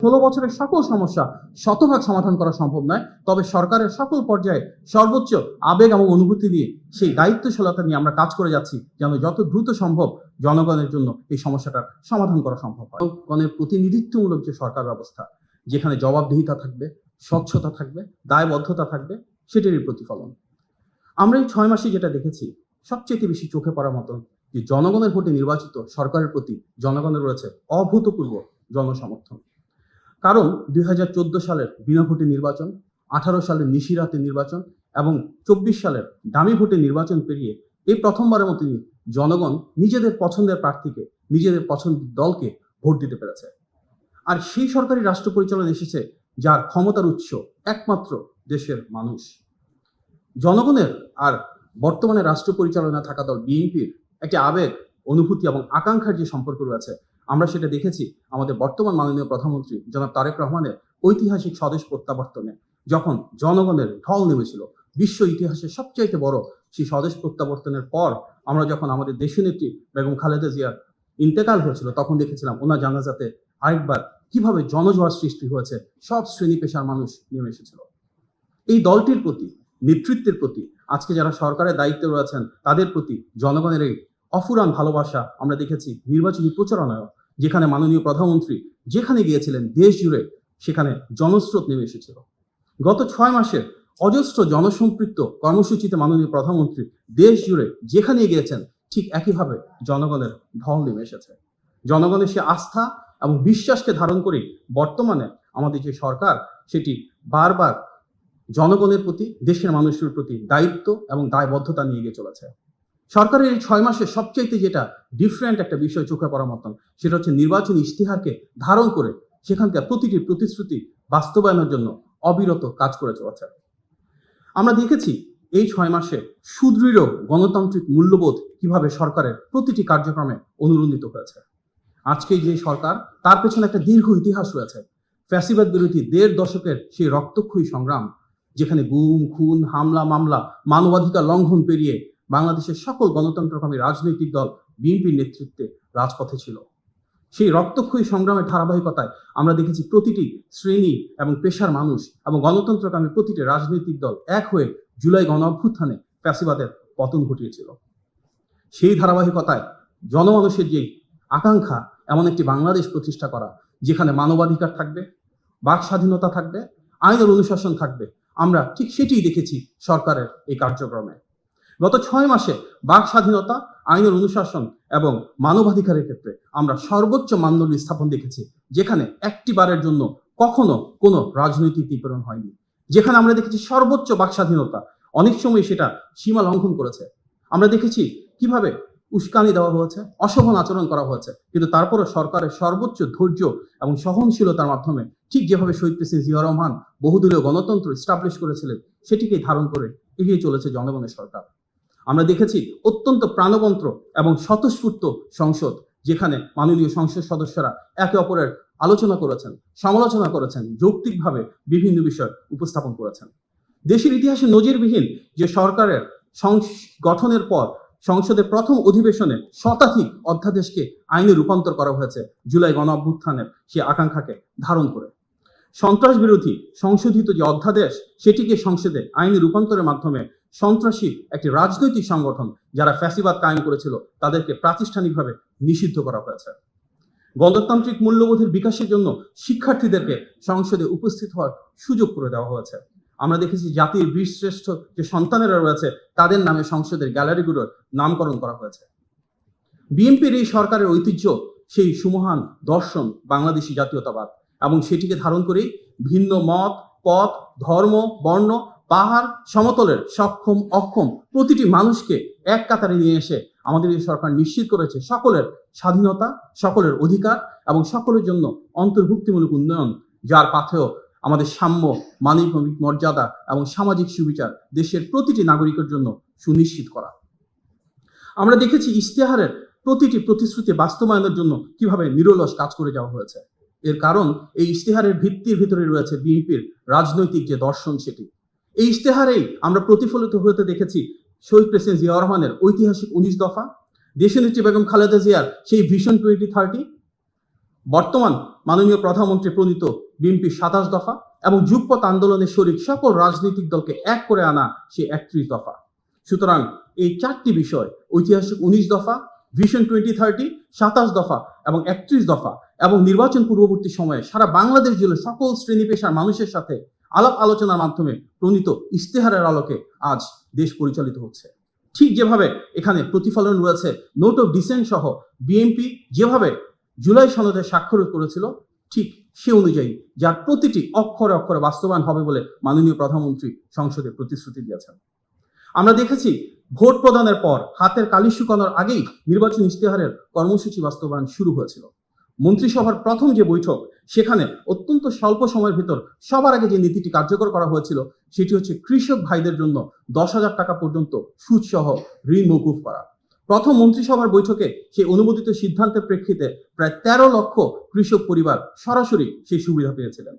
16 বছরের সকল সমস্যা শতভাগ সমাধান করা সম্ভব নয়, তবে সরকারের সকল পর্যায়ে সর্বোচ্চ আবেগ এবং অনুভূতি দিয়ে সেই দায়িত্বশীলতা নিয়ে আমরা কাজ করে যাচ্ছি, যেন যত দ্রুত সম্ভব জনগণের জন্য এই সমস্যাটার সমাধান করা সম্ভব হয়। জনগণের প্রতিনিধিত্বমূলক যে সরকার ব্যবস্থা, যেখানে জবাবদিহিতা থাকবে, স্বচ্ছতা থাকবে, দায়বদ্ধতা থাকবে, সেটারই প্রতিফলন। আমরা এই 6 মাসে যেটা দেখেছি, সবচেয়ে বেশি চোখে পড়ার মতন যে জনগণের ভোটে নির্বাচিত সরকারের প্রতি জনগণের রয়েছে অভূতপূর্ব জনসমর্থন। কারণ 2014 সালের বিনা ভোটে নির্বাচন, 18 সালের নিশিরাতে নির্বাচন এবং 24 সালের দামি ভোটে নির্বাচন পেরিয়ে এই প্রথমবারের মতো জনগণ নিজেদের পছন্দের প্রার্থীকে, নিজেদের পছন্দের দলকে ভোট দিতে পেরেছে। আর সেই সরকারি রাষ্ট্র পরিচালনা এসেছে যার ক্ষমতার উৎস একমাত্র দেশের মানুষ। জনগণের আর বর্তমানে রাষ্ট্র পরিচালনা থাকা দল বিএনপির একটি আবেগ, অনুভূতি এবং আকাঙ্ক্ষার যে সম্পর্ক রয়েছে, আমরা সেটা দেখেছি আমাদের বর্তমান মাননীয় প্রধানমন্ত্রী জনাব তারেক রহমানের ঐতিহাসিক স্বদেশ প্রত্যাবর্তনে, যখন জনগণের ঢল নেমেছিল। বিশ্ব ইতিহাসের সবচাইতে বড় সেই স্বদেশ প্রত্যাবর্তনের পর আমরা যখন আমাদের দেশনেত্রী বেগম খালেদা জিয়ার ইন্তেকাল হয়েছিল, তখন দেখেছিলাম ওনার জানাজাতে আরেকবার কিভাবে জনজোয়ার সৃষ্টি হয়েছে, সব শ্রেণী পেশার মানুষ নেমে এসেছিল। এই দলটির প্রতি, নেতৃত্বের প্রতি, আজকে যারা সরকারের দায়িত্বে রয়েছেন তাদের প্রতি জনগণের এই অফুরান ভালোবাসা আমরা দেখেছি নির্বাচনী প্রচারণায়, যেখানে মাননীয় প্রধানমন্ত্রী যেখানে গিয়েছিলেন দেশ জুড়ে সেখানে জনস্রোত নেমে এসেছিল। গত 6 মাসের অজস্র জনসম্পৃক্ত কর্মসূচিতে মাননীয় প্রধানমন্ত্রী দেশ জুড়ে যেখানে গিয়েছেন ঠিক একইভাবে জনগণের ঢল নেমে এসেছে। জনগণের সে আস্থা এবং বিশ্বাসকে ধারণ করে বর্তমানে আমাদের যে সরকার, সেটি বারবার জনগণের প্রতি, দেশের মানুষের প্রতি দায়িত্ব এবং দায়বদ্ধতা নিয়ে গিয়ে চলেছে। সরকারের এই 6 মাসে সবচাইতে যেটা ডিফারেন্ট একটা বিষয় চোখে পড়ার মতন, সেটা হচ্ছে নির্বাচনী ইশতেহারকে ধারণ করে সেখানকার প্রতিটি প্রতিশ্রুতি বাস্তবায়নের জন্য অবিরত কাজ করে চলেছে। আমরা দেখেছি এই 6 মাসে সুদৃঢ় গণতান্ত্রিক মূল্যবোধ কিভাবে সরকারের প্রতিটি কার্যক্রমে অনুরণিত হয়েছে। আজকে যে সরকার, তার পেছনে একটা দীর্ঘ ইতিহাস রয়েছে। ফ্যাসিবাদ বিরোধী 1.5 দশকের সেই রক্তক্ষয়ী সংগ্রাম, যেখানে গুম, খুন, হামলা, মামলা, মানবাধিকার লঙ্ঘন পেরিয়ে বাংলাদেশের সকল গণতন্ত্রকামী রাজনৈতিক দল বিএনপির নেতৃত্বে রাজপথে ছিল। সেই রক্তক্ষয়ী সংগ্রামের ধারাবাহিকতায় আমরা দেখেছি প্রতিটি শ্রেণী এবং পেশার মানুষ এবং গণতন্ত্রকামী প্রতিটি রাজনৈতিক দল এক হয়ে জুলাই গণ অভ্যুত্থানে ফ্যাসিবাদের পতন ঘটিয়েছিল। সেই ধারাবাহিকতায় জনমানুষের যে আকাঙ্ক্ষা, এমন একটি বাংলাদেশ প্রতিষ্ঠা করা যেখানে মানবাধিকার থাকবে, বাক স্বাধীনতা থাকবে, আইনের অনুশাসন থাকবে, আমরা ঠিক সেটিই দেখেছি সরকারের এই কার্যক্রমে। গত 6 মাসে বাক স্বাধীনতা, আইনের অনুশাসন এবং মানবাধিকারের ক্ষেত্রে আমরা সর্বোচ্চ মানদণ্ড স্থাপন দেখেছি, যেখানে একটি বারের জন্য কখনো কোনো রাজনৈতিক নিপীড়ন হয়নি। যেখানে আমরা দেখেছি সর্বোচ্চ বাক স্বাধীনতা, অনেক সময় সেটা সীমা লঙ্ঘন করেছে। আমরা দেখেছি কিভাবে উস্কানি দেওয়া হয়েছে, অশোভন আচরণ করা হয়েছে, কিন্তু তারপরও সরকারের সর্বোচ্চ ধৈর্য এবং সহনশীলতার মাধ্যমে ঠিক যেভাবে শহীদ প্রেসিডেন্ট জিয়া রহমান বহুদলীয় গণতন্ত্র এস্টাবলিশ করেছিলেন, সেটিকে ধারণ করে এগিয়ে চলেছে জনগণের সরকার। আমরা দেখেছি অত্যন্ত প্রাণবন্ত এবং স্বতঃস্ফূর্ত সংসদ, যেখানে মাননীয় সংসদ সদস্যরা একে অপরের আলোচনা করেছেন, সমালোচনা করেছেন, যৌক্তিকভাবে বিভিন্ন বিষয় উপস্থাপন করেছেন। দেশের ইতিহাসে নজিরবিহীন যে সরকারের গঠনের পর সংসদের প্রথম অধিবেশনে শতাধিক অধ্যাদেশকে আইনে রূপান্তর করা হয়েছে জুলাই গণ অভ্যুত্থানের সে আকাঙ্ক্ষাকে ধারণ করে। সন্ত্রাস বিরোধী সংশোধিত যে অধ্যাদেশ, সেটিকে সংসদে আইনে রূপান্তরের মাধ্যমে সন্ত্রাসী একটি রাজনৈতিক সংগঠন যারা ফ্যাসিবাদ কায়েম করেছিল তাদেরকে প্রাতিষ্ঠানিকভাবে নিষিদ্ধ করা হয়েছে। গণতান্ত্রিক মূল্যবোধের বিকাশের জন্য শিক্ষার্থীদেরকে সংসদে উপস্থিত হওয়ার সুযোগ করে দেওয়া হয়েছে। আমরা দেখেছি জাতির বীরশ্রেষ্ঠ যে সন্তানেরা রয়েছে তাদের নামে সংসদের গ্যালারিগুলোর নামকরণ করা হয়েছে। বিএনপির এই সরকারের ঐতিহ্য সেই সুমহান দর্শন বাংলাদেশী জাতীয়তাবাদ, এবং সেটিকে ধারণ করেই ভিন্ন মত, পথ, ধর্ম, বর্ণ, পাহাড়, সমতলের সক্ষম অক্ষম প্রতিটি মানুষকে এক কাতারে নিয়ে এসে আমাদের এই সরকার নিশ্চিত করেছে সকলের স্বাধীনতা, সকলের অধিকার এবং সকলের জন্য অন্তর্ভুক্তিমূলক উন্নয়ন, যার পাথেয় আমাদের সাম্য, মানবিক মর্যাদা এবং সামাজিক সুবিচার দেশের প্রতিটি নাগরিকের জন্য সুনিশ্চিত করা। আমরা দেখেছি ইশতেহারের প্রতিটি প্রতিশ্রুতি বাস্তবায়নের জন্য কিভাবে নিরলস কাজ করে যাওয়া হয়েছে। এর কারণ এই ইশতেহারের ভিত্তির ভিতরে রয়েছে বিএনপির রাজনৈতিক যে দর্শন, সেটি এই ইশতেহারেই আমরা প্রতিফলিত হতে দেখেছি শহীদ প্রেসিডেন্ট জিয়া রহমানের ঐতিহাসিক 19 দফা, দেশনেত্রী বেগম খালেদা জিয়ার সেই ভিশন 2030, বর্তমান মাননীয় প্রধানমন্ত্রী প্রণীত বিএনপি ২৭ দফা এবং যুগপৎ আন্দোলনের শরিক সকল রাজনৈতিক দলকে এক করে আনা সে ৩১ দফা। সুতরাং এই ৪টি বিষয় ঐতিহাসিক ১৯ দফা, ভিশন 2030, ২৭ দফা এবং ৩১ দফা এবং নির্বাচন পূর্ববর্তী সময়ে সারা বাংলাদেশ জুড়ে সকল শ্রেণী পেশার মানুষের সাথে আলাপ আলোচনার মাধ্যমে প্রণীত ইশতেহারের আলোকে আজ দেশ পরিচালিত হচ্ছে। ঠিক যেভাবে এখানে প্রতিফলন রয়েছে নোট অফ ডিসেন্ট সহ বিএনপি যেভাবে জুলাই সনদে স্বাক্ষর করেছিল, ঠিক সে অনুযায়ী যার প্রতিটি অক্ষরে অক্ষরে বাস্তবায়ন হবে বলে মাননীয় প্রধানমন্ত্রী সংসদে প্রতিশ্রুতি দিয়েছেন। আমরা দেখেছি ভোট প্রদানের পর হাতের কালি শুকানোর আগেই নির্বাচন ইশতেহারের কর্মসূচি বাস্তবায়ন শুরু হয়েছিল। মন্ত্রিসভার প্রথম যে বৈঠক, সেখানে অত্যন্ত স্বল্প সময়ের ভিতর সবার আগে যে নীতিটি কার্যকর করা হয়েছিল সেটি হচ্ছে কৃষক ভাইদের জন্য ১০,০০০ টাকা পর্যন্ত সুদসহ ঋণ মওকুফ করা। প্রথম মন্ত্রিসভার বৈঠকে সেই অনুমোদিত সিদ্ধান্তের প্রেক্ষিতে প্রায় ১৩ লক্ষ কৃষক পরিবার সরাসরি সেই সুবিধা পেয়েছিলেন।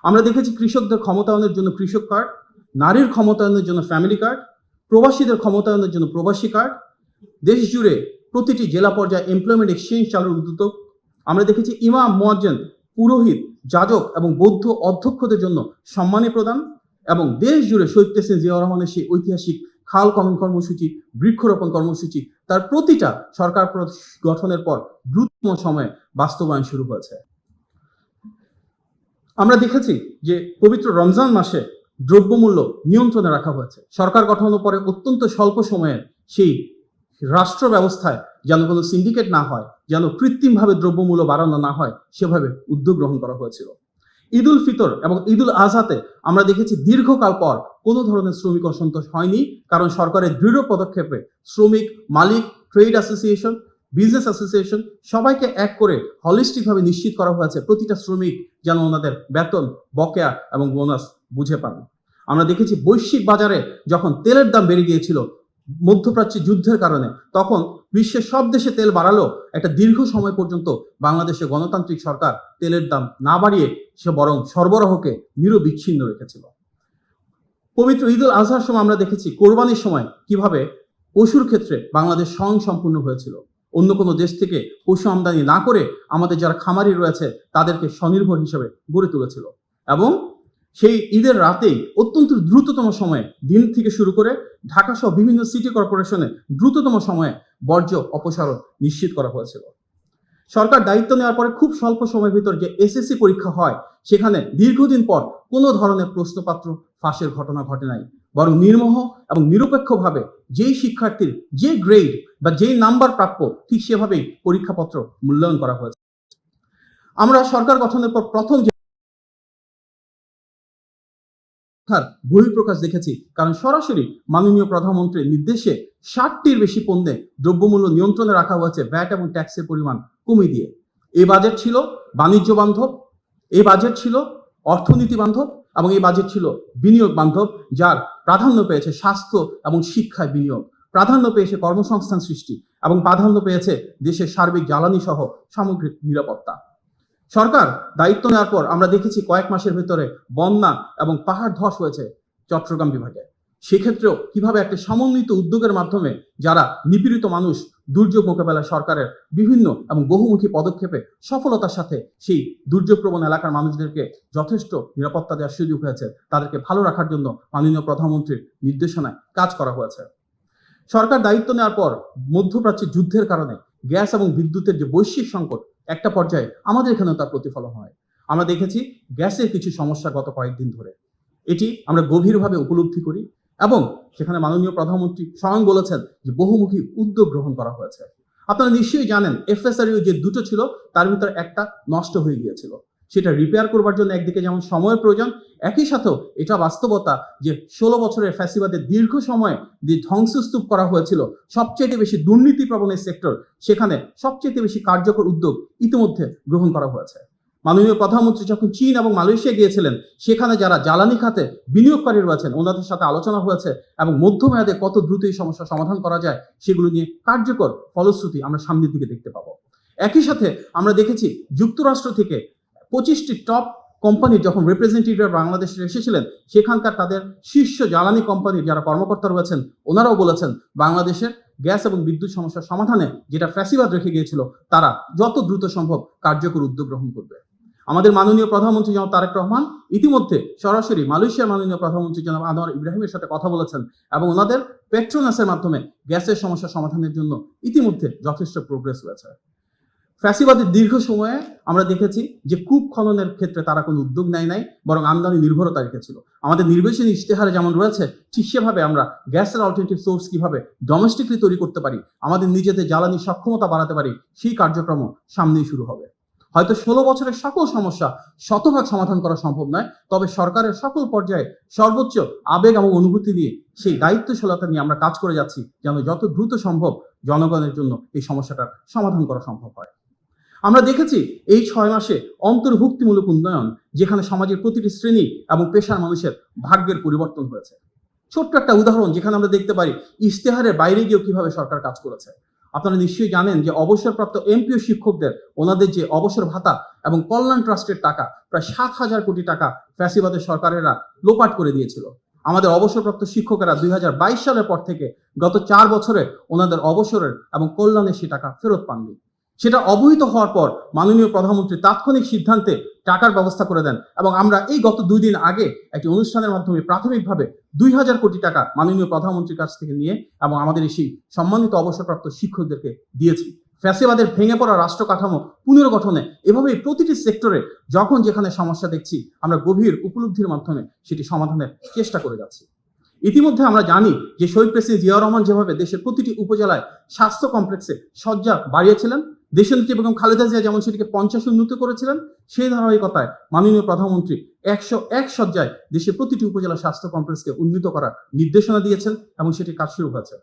আমরা দেখেছি কৃষকদের ক্ষমতায়নের জন্য কৃষক কার্ড, নারীর ক্ষমতায়নের জন্য ফ্যামিলি কার্ড, প্রবাসীদের ক্ষমতায়নের জন্য প্রবাসী কার্ড, দেশ জুড়ে প্রতিটি জেলা পর্যায়ে এমপ্লয়মেন্ট এক্সচেঞ্জ চালুর উদ্যোগ। আমরা দেখেছি ইমাম, মুয়াজ্জিন, পুরোহিত, যাজক এবং বৌদ্ধ অধ্যক্ষদের জন্য সম্মানী প্রদান এবং দেশ জুড়ে শহীদ প্রেসিডেন্ট জিয়াউর রহমানের সেই ঐতিহাসিক খাল খনন কর্মসূচি, বৃক্ষরোপণ কর্মসূচি, তার প্রতিটা সরকার গঠনের পর দ্রুততম সময়ে বাস্তবায়ন শুরু হয়েছে। আমরা দেখেছি যে পবিত্র রমজান মাসে দ্রব্যমূল্য নিয়ন্ত্রণে রাখা হয়েছে। সরকার গঠনের পরে অত্যন্ত স্বল্প সময়ে সেই রাষ্ট্র ব্যবস্থায় যেন কোনো সিন্ডিকেট না হয়, যেন কৃত্রিমভাবে দ্রব্যমূল্য বাড়ানো না হয়, সেভাবে উদ্যোগ গ্রহণ করা হয়েছিল। ঈদ উল ফিতর এবং ঈদ উল আজহাতে আমরা দেখেছি দীর্ঘকাল পর কোনো ধরনের শ্রমিক অসন্তোষ হয়নি, কারণ সরকারের দৃঢ় পদক্ষেপে শ্রমিক, মালিক, ট্রেড অ্যাসোসিয়েশন, বিজনেস অ্যাসোসিয়েশন সবাইকে এক করে হলিস্টিকভাবে নিশ্চিত করা হয়েছে প্রতিটা শ্রমিক যেন ওনাদের বেতন, বকেয়া এবং বোনাস বুঝে পান। আমরা দেখেছি বৈশ্বিক বাজারে যখন তেলের দাম বেড়ে গিয়েছিল মধ্যপ্রাচ্যে যুদ্ধের কারণে, তখন বিশ্বের সব দেশে তেল বাড়ালো, একটা দীর্ঘ সময় পর্যন্ত বাংলাদেশে গণতান্ত্রিক সরকার তেলের দাম না বাড়িয়ে সে বরং সরবরাহকে নিরবিচ্ছিন্ন রেখেছিল। পবিত্র ঈদ উল আজহার সময় আমরা দেখেছি কোরবানির সময় কিভাবে পশুর ক্ষেত্রে বাংলাদেশ স্বয়ংসম্পূর্ণ হয়েছিল। অন্য কোনো দেশ থেকে পশু আমদানি না করে আমাদের যারা খামারি রয়েছে তাদেরকে স্বনির্ভর হিসেবে গড়ে তুলেছিল এবং সেই ঈদের রাতেই অত্যন্ত দ্রুততম সময়ে দিন থেকে শুরু করে ঢাকা সহ বিভিন্ন সিটি কর্পোরেশনে দ্রুততম সময়ে বর্জ্য অপসারণ নিশ্চিত করা হয়েছিল। সরকার দায়িত্ব নেওয়ার পরে খুব স্বল্প সময়ের ভিতর যে এসএসসি পরীক্ষা হয়, সেখানে দীর্ঘদিন পর কোনো ধরনের প্রশ্নপত্র ফাঁসের ঘটনা ঘটে নাই, বরং নির্মোহ এবং নিরপেক্ষভাবে যেই শিক্ষার্থীর যে গ্রেড বা যেই নাম্বার প্রাপ্য ঠিক সেভাবেই পরীক্ষাপত্র মূল্যায়ন করা হয়েছে। আমরা সরকার গঠনের পর প্রথম বহিঃপ্রকাশ দেখেছি, কারণ সরাসরি মাননীয় প্রধানমন্ত্রীর নির্দেশে 60টির বেশি পণ্যে দ্রব্যমূল্য নিয়ন্ত্রণে রাখা হয়েছে ভ্যাট এবং ট্যাক্সের পরিমাণ কমিয়ে দিয়ে। এই বাজেট ছিল বাণিজ্য বান্ধব, এই বাজেট ছিল অর্থনীতি বান্ধব এবং এই বাজেট ছিল বিনিয়োগ বান্ধব, যার প্রাধান্য পেয়েছে স্বাস্থ্য এবং শিক্ষায় বিনিয়োগ, প্রাধান্য পেয়েছে কর্মসংস্থান সৃষ্টি এবং প্রাধান্য পেয়েছে দেশের সার্বিক জ্বালানি সহ সামগ্রিক নিরাপত্তা। সরকার দায়িত্ব নেওয়ার পর আমরা দেখেছি কয়েক মাসের ভেতরে বন্যা এবং পাহাড় ধস হয়েছে চট্টগ্রাম বিভাগে। সেক্ষেত্রেও কিভাবে একটা সমন্বিত উদ্যোগের মাধ্যমে যারা নিপীড়িত মানুষ দুর্যোগ মোকাবেলায় সরকারের বিভিন্ন এবং বহুমুখী পদক্ষেপে সফলতার সাথে সেই দুর্যোগ প্রবণ এলাকার মানুষদেরকে যথেষ্ট নিরাপত্তা দেওয়ার সুযোগ হয়েছে, তাদেরকে ভালো রাখার জন্য মাননীয় প্রধানমন্ত্রীর নির্দেশনায় কাজ করা হয়েছে। সরকার দায়িত্ব নেওয়ার পর মধ্যপ্রাচ্যের যুদ্ধের কারণে গ্যাস এবং বিদ্যুতের যে বৈশ্বিক সংকট, একটা পর্যায়ে আমাদের এখানেও তার প্রতিফলন হয়। আমরা দেখেছি গ্যাসের কিছু সমস্যা গত কয়েকদিন ধরে, এটি আমরা গভীরভাবে উপলব্ধি করি এবং সেখানে মাননীয় প্রধানমন্ত্রী স্বয়ং বলেছেন যে বহুমুখী উদ্যোগ গ্রহণ করা হয়েছে। আপনারা নিশ্চয়ই জানেন FSRU যে দুটো ছিল তার ভিতরে একটা নষ্ট হয়ে গিয়েছিল, সেটা রিপেয়ার করবার জন্য একদিকে যেমন সময়ের প্রয়োজন, একই সাথেও এটা বাস্তবতা যে 16 বছরের ফ্যাসিবাদের দীর্ঘ সময়ে যে ধ্বংসস্তূপ করা হয়েছিল সবচেয়ে বেশি দুর্নীতি প্রবণ সেক্টর, সেখানে সবচেয়ে বেশি কার্যকর উদ্যোগ ইতিমধ্যে গ্রহণ করা হয়েছে। মাননীয় প্রধানমন্ত্রী যখন চীন এবং মালয়েশিয়া গিয়েছিলেন, সেখানে যারা জ্বালানি খাতে বিনিয়োগকারী রয়েছেন ওনাদের সাথে আলোচনা হয়েছে এবং মধ্যমেয়াদে কত দ্রুত এই সমস্যার সমাধান করা যায় সেগুলো নিয়ে কার্যকর ফলশ্রুতি আমরা সামনের দিকে দেখতে পাবো। একই সাথে আমরা দেখেছি যুক্তরাষ্ট্র থেকে 25টি টপ কোম্পানির যখন রিপ্রেজেন্টেটিভ বাংলাদেশে এসেছিলেন, সেখানকার তাদের শীর্ষ জ্বালানি কোম্পানির যারা কর্মকর্তা রয়েছেন ওনারাও বলেছেন বাংলাদেশের গ্যাস এবং বিদ্যুৎ সমস্যার সমাধানে যেটা ফ্যাসিবাদ রেখে গিয়েছিল তারা যত দ্রুত সম্ভব কার্যকর উদ্যোগ গ্রহণ করবে। আমাদের মাননীয় প্রধানমন্ত্রী জনাব তারেক রহমান ইতিমধ্যে সরাসরি মালয়েশিয়ার মাননীয় প্রধানমন্ত্রী জনাব আনোয়ার ইব্রাহিমের সাথে কথা বলেছেন এবং ওনাদের পেট্রোনাসের মাধ্যমে গ্যাসের সমস্যা সমাধানের জন্য ইতিমধ্যে যথেষ্ট প্রোগ্রেস হয়েছে। ফ্যাসিবাদের দীর্ঘ সময়ে আমরা দেখেছি যে কূপ খননের ক্ষেত্রে তারা কোনো উদ্যোগ নেয় নাই, বরং আমদানি নির্ভরতা রেখেছিল। আমাদের নির্বাচনী ইশতেহারে যেমন রয়েছে ঠিক সেভাবে আমরা গ্যাসের অল্টারনেটিভ সোর্স কিভাবে ডোমেস্টিকলি তৈরি করতে পারি, আমাদের নিজেদের জ্বালানি সক্ষমতা বাড়াতে পারি, সেই কার্যক্রম সামনেই শুরু হবে। হয়তো 16 বছরের সকল সমস্যা শতভাগ সমাধান করা সম্ভব নয়, তবে সরকারের সকল পর্যায়ে সর্বোচ্চ আবেগ এবং অনুভূতি নিয়ে সেই দায়িত্বশীলতা নিয়ে আমরা কাজ করে যাচ্ছি যেন যত দ্রুত সম্ভব জনগণের জন্য এই সমস্যাটার সমাধান করা সম্ভব হয়। আমরা দেখেছি এই 6 মাসে অন্তর্ভুক্তিমূলক উন্নয়ন, যেখানে সমাজের প্রতিটি শ্রেণী এবং পেশার মানুষের ভাগ্যের পরিবর্তন হয়েছে। ছোট্ট একটা উদাহরণ যেখানে আমরা দেখতে পারি ইশতেহারের বাইরে গিয়েও কিভাবে সরকার কাজ করেছে। আপনারা নিশ্চয়ই জানেন যে অবসরপ্রাপ্ত এমপিও শিক্ষকদের ওনাদের যে অবসর ভাতা এবং কল্যাণ ট্রাস্টের টাকা প্রায় 7,000 কোটি টাকা ফ্যাসিবাদের সরকারেরা লোপাট করে দিয়েছিল। আমাদের অবসরপ্রাপ্ত শিক্ষকেরা 2022 সালের পর থেকে গত 4 বছরে ওনাদের অবসরের এবং কল্যাণের সে টাকা ফেরত পাননি। সেটা অবহিত হওয়ার পর মাননীয় প্রধানমন্ত্রী তাৎক্ষণিক সিদ্ধান্তে টাকার ব্যবস্থা করে দেন এবং আমরা এই গত 2 দিন আগে একটি অনুষ্ঠানের মাধ্যমে প্রাথমিকভাবে 2000 কোটি টাকা মাননীয় প্রধানমন্ত্রীর কাছ থেকে নিয়ে এবং আমাদের সেই সম্মানিত অবসরপ্রাপ্ত শিক্ষকদেরকে দিয়েছি। ফ্যাসিবাদের ভেঙে পড়া রাষ্ট্র কাঠামো পুনর্গঠনে এভাবেই প্রতিটি সেক্টরে যখন যেখানে সমস্যা দেখছি আমরা গভীর উপলব্ধির মাধ্যমে সেটি সমাধানের চেষ্টা করে যাচ্ছি। ইতিমধ্যে আমরা জানি যে শহীদ প্রেসিডেন্ট জিয়াউর রহমান যেভাবে দেশের প্রতিটি উপজেলায় স্বাস্থ্য কমপ্লেক্সে শয্যা বাড়িয়েছিলেন, দেশনেত্রী বেগম খালেদা জিয়া যেমন সেটিকে 50 উন্নত করেছিলেন, সেই ধারাবাহিকতায় মাননীয় প্রধানমন্ত্রী 101 শয্যায় দেশের প্রতিটি উপজেলা স্বাস্থ্য কমপ্লেক্সকে উন্নীত করার নির্দেশনা দিয়েছেন এবং সেটি কাজ শুরু হয়েছে।